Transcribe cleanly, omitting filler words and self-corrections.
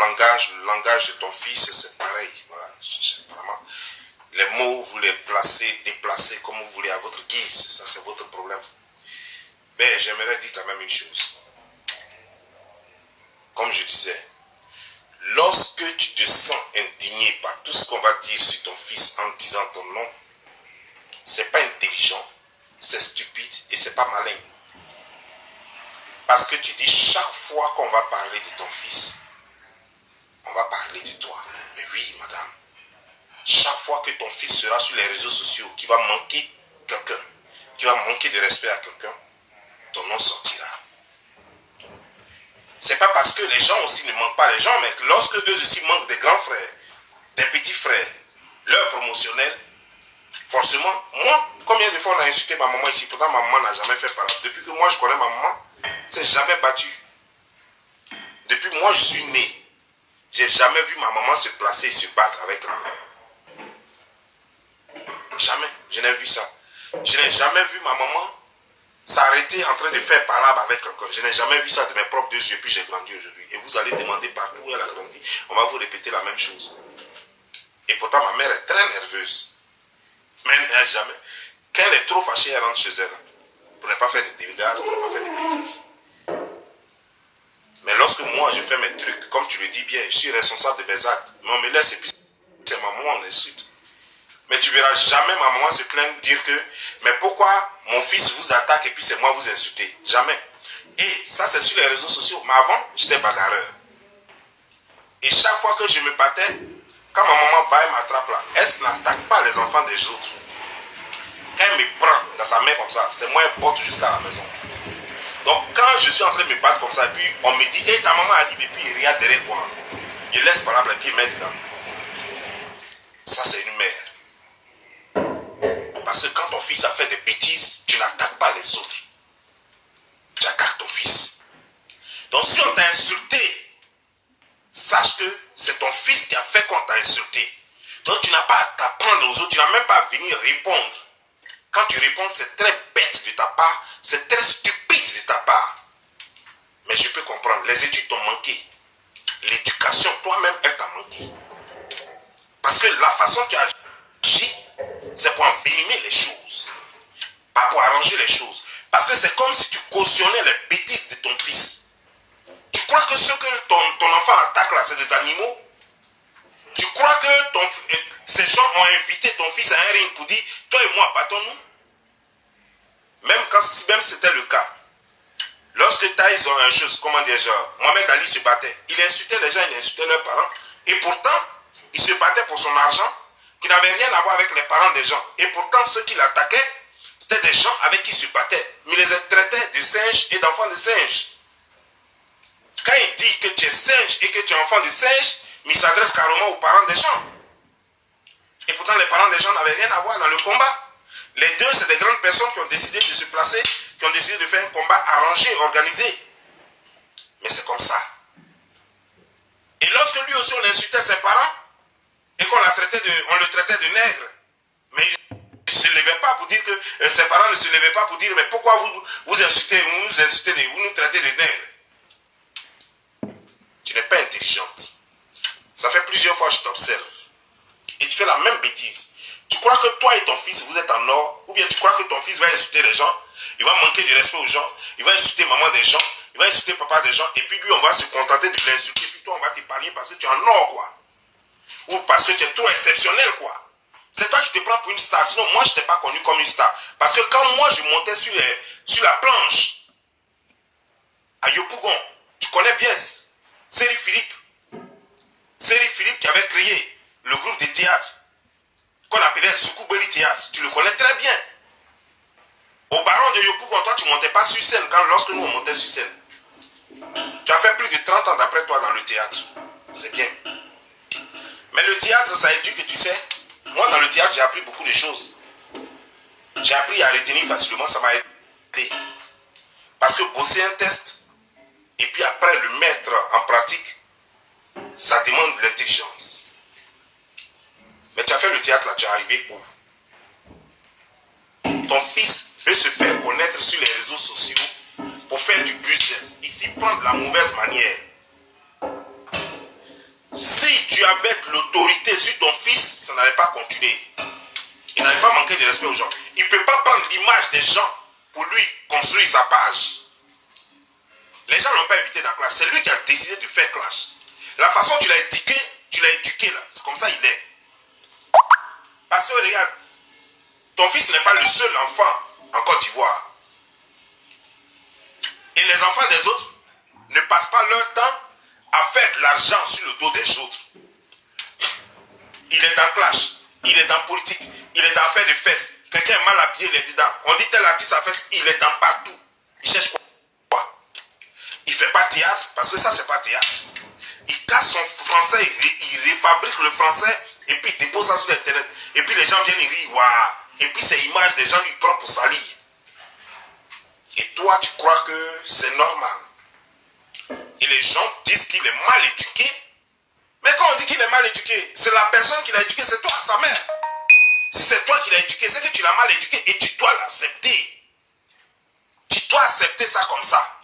le langage de ton fils, c'est pareil. Voilà, vraiment, les mots, vous les placez, déplacez comme vous voulez à votre guise. Ça, c'est votre problème. Mais j'aimerais dire quand même une chose. Comme je disais, lorsque tu te sens indigné par tout ce qu'on va dire sur ton fils en disant ton nom, c'est pas intelligent, c'est stupide et c'est pas malin. Parce que tu dis chaque fois qu'on va parler de ton fils, on va parler de toi. Mais oui, madame, chaque fois que ton fils sera sur les réseaux sociaux, qui va manquer quelqu'un, qui va manquer de respect à quelqu'un, ton nom sortira. C'est pas parce que les gens aussi ne manquent pas les gens, mais lorsque eux aussi manquent des grands frères, des petits frères, leur promotionnel, forcément, moi, combien de fois on a insulté ma maman ici, pourtant ma maman n'a jamais fait pareil. Depuis que moi je connais ma maman, c'est jamais battu. Depuis moi je suis né, j'ai jamais vu ma maman se placer et se battre avec quelqu'un. Jamais, je n'ai vu ça. Je n'ai jamais vu ma maman s'arrêter en train de faire palabre avec quelqu'un. Je n'ai jamais vu ça de mes propres deux yeux, puis j'ai grandi aujourd'hui. Et vous allez demander partout où elle a grandi, on va vous répéter la même chose. Et pourtant ma mère est très nerveuse. Mais elle n'a jamais. Quand elle est trop fâchée, elle rentre chez elle. Pour ne pas faire des dégâts, pour ne pas faire des bêtises. Mais lorsque moi je fais mes trucs, comme tu le dis bien, je suis responsable de mes actes. Mais on me laisse et puis c'est ma maman, on insulte. Mais tu verras jamais ma maman se plaindre, dire que mais pourquoi mon fils vous attaque et puis c'est moi vous insultez. Jamais. Et ça c'est sur les réseaux sociaux. Mais avant, j'étais bagarreur. Et chaque fois que je me battais, quand ma maman va et m'attrape là, elle n'attaque pas les enfants des autres. Quand elle me prend dans sa main comme ça, c'est moi elle porte jusqu'à la maison. Donc quand je suis en train de me battre comme ça, et puis on me dit, hey, ta maman arrive et puis il regarde derrière moi. Il laisse par exemple les pieds mettre dedans. Ça c'est une mère. Parce que quand ton fils a fait des bêtises, tu n'attaques pas les autres. Tu attaques ton fils. Donc si on t'a insulté, sache que c'est ton fils qui a fait qu'on t'a insulté. Donc tu n'as pas à t'apprendre aux autres, tu n'as même pas à venir répondre. Quand tu réponds, c'est très bête de ta part, c'est très stupide de ta part. Mais je peux comprendre, les études t'ont manqué. L'éducation, toi-même, elle t'a manqué. Parce que la façon que tu agis, c'est pour envenimer les choses. Pas pour arranger les choses. Parce que c'est comme si tu cautionnais les bêtises de ton fils. Tu crois que ce que ton enfant attaque là, c'est des animaux? Tu crois que ces gens ont invité ton fils à un ring pour dire, toi et moi, battons-nous? Même si c'était le cas. Lorsque Taïs ont un chose, comment dire, genre, Mohamed Ali se battait. Il insultait les gens, il insultait leurs parents. Et pourtant, il se battait pour son argent, qui n'avait rien à voir avec les parents des gens. Et pourtant, ceux qui l'attaquaient, c'était des gens avec qui il se battait. Mais il les traitait de singes et d'enfants de singes. Quand il dit que tu es singe et que tu es enfant de singe, mais il s'adresse carrément aux parents des gens. Et pourtant, les parents des gens n'avaient rien à voir dans le combat. Les deux, c'est des grandes personnes qui ont décidé de se placer, qui ont décidé de faire un combat arrangé, organisé. Mais c'est comme ça. Et lorsque lui aussi, on insultait ses parents, et qu'on le traitait de nègre, mais il ne se levait pas pour dire que ses parents ne se levaient pas pour dire, mais pourquoi vous insultez, vous nous traitez de nègres? Tu n'es pas intelligente. Ça fait plusieurs fois que je t'observe. Et tu fais la même bêtise. Tu crois que toi et ton fils, vous êtes en or, ou bien tu crois que ton fils va insulter les gens, il va manquer de respect aux gens, il va insulter maman des gens, il va insulter papa des gens, et puis lui, on va se contenter de l'insulter, puis toi, on va t'épargner parce que tu es en or, quoi. Ou parce que tu es trop exceptionnel, quoi. C'est toi qui te prends pour une star. Sinon, moi, je ne t'ai pas connu comme une star. Parce que quand moi, je montais sur la planche, à Yopougon, tu connais bien Séri Philippe. Séri Philippe qui avait créé le groupe de théâtre qu'on appelait Soukoubeli Théâtre. Tu le connais très bien. Au baron de Yopougon, toi, tu ne montais pas sur scène lorsque nous, on montait sur scène. Tu as fait plus de 30 ans d'après toi dans le théâtre. C'est bien. Mais le théâtre, ça éduque, tu sais. Moi, dans le théâtre, j'ai appris beaucoup de choses. J'ai appris à retenir facilement, ça m'a aidé. Parce que bosser un test, et puis après le mettre en pratique, ça demande de l'intelligence. Mais tu as fait le théâtre là, tu es arrivé où? Ton fils veut se faire connaître sur les réseaux sociaux pour faire du business. Il s'y prend de la mauvaise manière. avais l'autorité sur ton fils, ça n'allait pas continuer. Il n'allait pas manquer de respect aux gens. Il ne peut pas prendre l'image des gens pour lui construire sa page. Les gens ne l'ont pas invité dans la classe. C'est lui qui a décidé de faire classe. La façon dont tu l'as éduqué là. C'est comme ça il est. Parce que regarde, ton fils n'est pas le seul enfant en Côte d'Ivoire. Et les enfants des autres ne passent pas leur temps à faire de l'argent sur le dos des autres. Il est en clash, il est dans politique, il est dans faire des fesses. Quelqu'un est mal habillé, il est dedans. On dit tel artiste à fesse, il est dans partout. Il cherche quoi? Il ne fait pas théâtre, parce que ça, c'est pas théâtre. Il casse son français, il refabrique le français, et puis il dépose ça sur Internet. Et puis les gens viennent, ils rient, waouh. Et puis ces images des gens lui prennent pour salir. Et toi, tu crois que c'est normal. Et les gens disent qu'il est mal éduqué. Mais quand on dit qu'il est mal éduqué, c'est la personne qui l'a éduqué, c'est toi, sa mère. Si c'est toi qui l'as éduqué, c'est que tu l'as mal éduqué et tu dois l'accepter. Tu dois accepter ça comme ça.